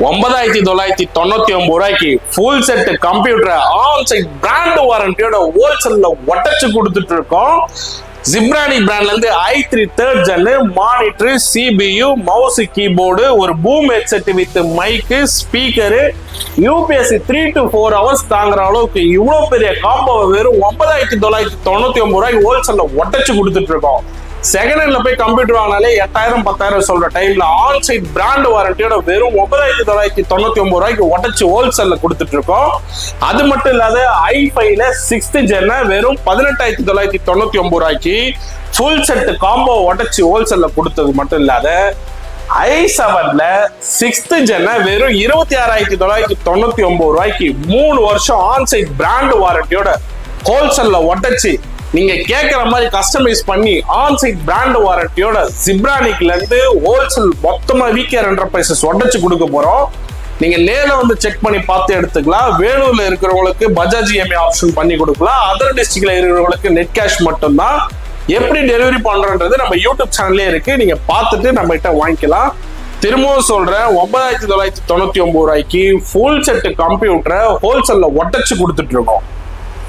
9,999 ரூபாய்க்கு full set computer on site brand வாரண்டியோட ஹோல்சேல்ல ஒட்டச்சு கொடுத்துட்டு இருக்கோம். ஜிப்ரானி பிராண்ட்ல இருந்து i3 3rd gen monitor, CPU, mouse, keyboard, ஒரு boom headset with mic, speaker, யூபிஎஸ்சி 3 to 4 hours தாங்குற அளவுக்கு இவ்வளவு பெரிய காம்போ வெறும் 9,999 ரூபாய்க்கு ஹோல்சேல்ல ஒட்டச்சு கொடுத்துட்டு இருக்கோம். செகண்ட் ஹேண்ட்ல போய் கம்ப்யூட்டர் வாங்கினாலே 8,000 10,000 சொல்ற டைம்ல ஆன் சைட் பிராண்ட் வாரண்டியோட வெறும் 9,999 ரூபாய்க்கு ஒட்டச்சு ஹோல்சேல்ல கொடுத்துட்டு இருக்கோம். அது மட்டும் இல்லாத i5ல 6th ஜென் வெறும் 18,999 ரூபாய்க்கு ஃபுல் செட் காம்போ ஒட்டச்சு ஹோல்சேல்ல கொடுத்தது மட்டும் இல்லாத i7ல 6th ஜென் வெறும் 26,999 ரூபாய்க்கு 3 வருஷம் ஆன் சைட் பிராண்ட் வாரண்டியோட ஹோல்சேல்ல ஒட்டச்சு நீங்க கேட்கிற மாதிரி கஸ்டமைஸ் பண்ணி ஆன் சைட் பிராண்ட் வாரண்டியோட ஜிப்ரானிக்ல இருந்து ஹோல்சேல் மொத்தமா விகேஆர் என்டர்பிரைசஸ் உடைச்சு கொடுக்க போறோம். நீங்க நேர்ல வந்து செக் பண்ணி பார்த்து எடுத்துக்கலாம். வேலூர்ல இருக்கிறவங்களுக்கு பஜாஜ் இஎம்ஐ ஆப்ஷன் பண்ணி கொடுக்கலாம். அதர் டிஸ்ட்ரிக்ட்ல இருக்கிறவங்களுக்கு நெட் கேஷ் மட்டும்தான். எப்படி டெலிவரி பண்றன்றது நம்ம யூடியூப் சேனல்லே இருக்கு, நீங்க பார்த்துட்டு நம்ம கிட்ட வாங்கிக்கலாம். திரும்பவும் சொல்றேன், 9,999 ரூபாய்க்கு ஃபுல் செட் கம்ப்யூட்டரை ஹோல்சேல்ல ஒட்டச்சு கொடுத்துட்டு இருக்கோம்.